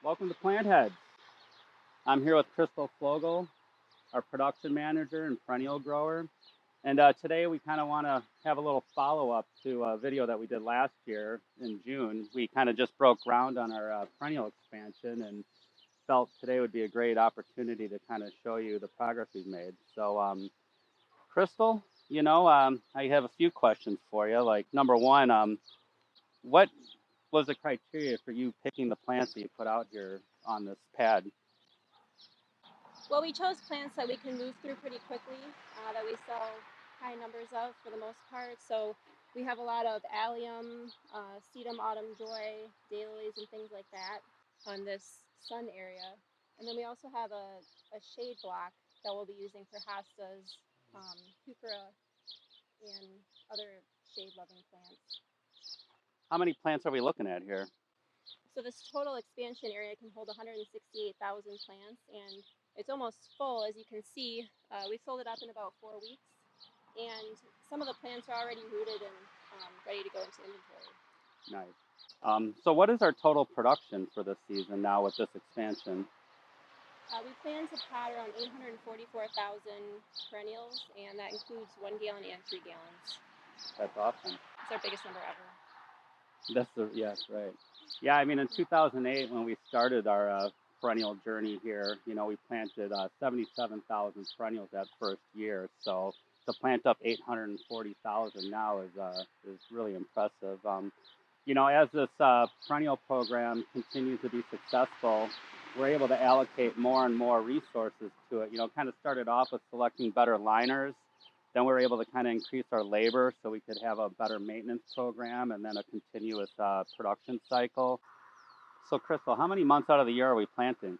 Welcome to PLANTHEADS. I'm here with Krystal Flogel, our production manager and perennial grower. And today we kind of want to have a little follow-up to a video that we did last year in June. We kind of just broke ground on our perennial expansion and felt today would be a great opportunity to kind of show you the progress we've made. So Krystal, I have a few questions for you. Like number one, what was the criteria for you picking the plants that you put out here on this pad? Well, we chose plants that we can move through pretty quickly, that we sell high numbers of for the most part. So we have a lot of allium, sedum, autumn joy, daylilies, and things like that on this sun area. And then we also have a shade block that we'll be using for hostas, heuchera, and other shade-loving plants. How many plants are we looking at here? So this total expansion area can hold 168,000 plants, and it's almost full. As you can see, we filled it up in about 4 weeks, and some of the plants are already rooted and ready to go into inventory. Nice. So what is our total production for this season now with this expansion? We plan to pot around 844,000 perennials, and that includes 1 gallon and 3 gallons. That's awesome. It's our biggest number ever. Yes, right. Yeah, I mean, in 2008, when we started our perennial journey here, we planted 77,000 perennials that first year. So to plant up 840,000 now is really impressive. As this perennial program continues to be successful, we're able to allocate more and more resources to it. Kind of started off with selecting better liners. Then we were able to kind of increase our labor so we could have a better maintenance program and then a continuous production cycle. So Krystal, how many months out of the year are we planting?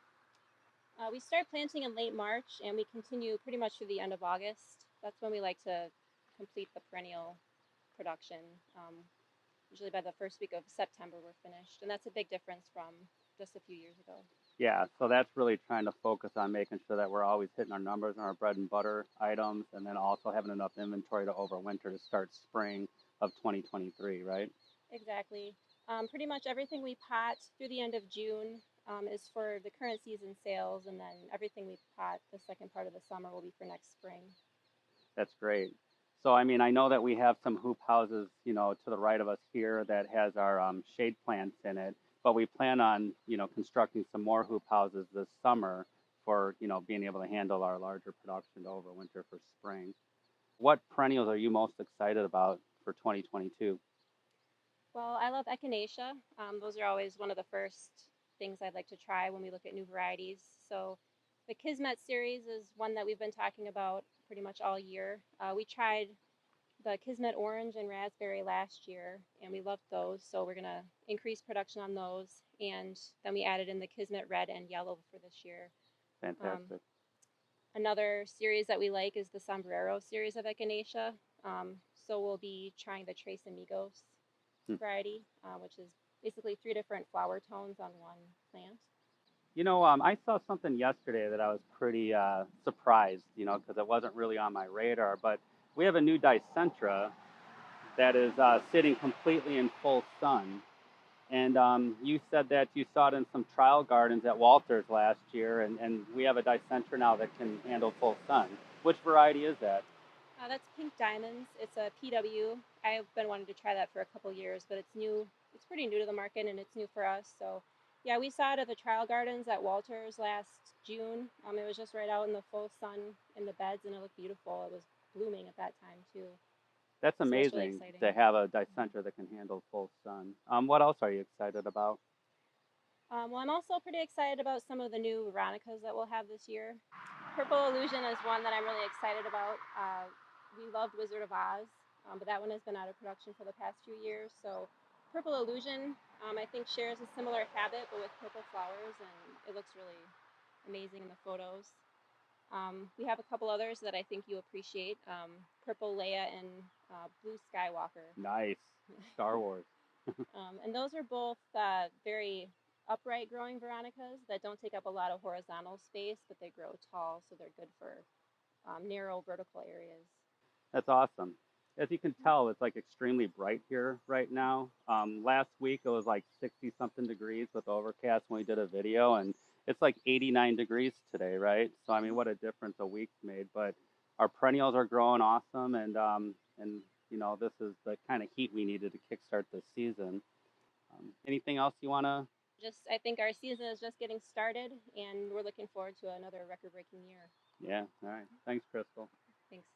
We start planting in late March and we continue pretty much through the end of August. That's when we like to complete the perennial production. Usually by the first week of September we're finished, and that's a big difference from just a few years ago. Yeah, so that's really trying to focus on making sure that we're always hitting our numbers on our bread and butter items, and then also having enough inventory to overwinter to start spring of 2023, right? Exactly. Pretty much everything we pot through the end of June is for the current season sales, and then everything we pot the second part of the summer will be for next spring. That's great. So, I mean, I know that we have some hoop houses, to the right of us here that has our shade plants in it. But we plan on, constructing some more hoop houses this summer for, being able to handle our larger production to overwinter for spring. What perennials are you most excited about for 2022? Well, I love Echinacea. Those are always one of the first things I'd like to try when we look at new varieties. So the Kismet Series is one that we've been talking about pretty much all year. We tried the Kismet Orange and Raspberry last year, and we loved those, so we're going to increase production on those, and then we added in the Kismet Red and Yellow for this year. Fantastic. Another series that we like is the Sombrero Series of Echinacea, so we'll be trying the Tres Amigos variety, which is basically 3 different flower tones on one plant. I saw something yesterday that I was pretty surprised, because it wasn't really on my radar, but we have a new Dicentra that is sitting completely in full sun. And you said that you saw it in some trial gardens at Walters last year, and we have a Dicentra now that can handle full sun. Which variety is that? That's Pink Diamonds. It's a PW. I've been wanting to try that for a couple years, but it's new. It's pretty new to the market, and it's new for us. So yeah, we saw it at the trial gardens at Walters last June. It was just right out in the full sun in the beds, and it looked beautiful. It was blooming at that time too. That's amazing to have a Dicentra that can handle full sun. What else are you excited about? Well, I'm also pretty excited about some of the new Veronicas that we'll have this year. Purple Illusion is one that I'm really excited about. We loved Wizard of Oz, but that one has been out of production for the past few years. So Purple Illusion, I think, shares a similar habit, but with purple flowers, and it looks really amazing in the photos. We have a couple others that I think you appreciate. Purple Leia and Blue Skywalker. Nice. Star Wars. And those are both very upright growing Veronicas that don't take up a lot of horizontal space, but they grow tall, so they're good for narrow vertical areas. That's awesome. As you can tell, it's like extremely bright here right now. Last week it was like 60 something degrees with overcast when we did a video, and it's like 89 degrees today, right? So I mean, what a difference a week's made. But our perennials are growing awesome, and you know, this is the kind of heat we needed to kickstart this season. Anything else you want to? I think our season is just getting started, and we're looking forward to another record-breaking year. Yeah. All right. Thanks, Krystal. Thanks.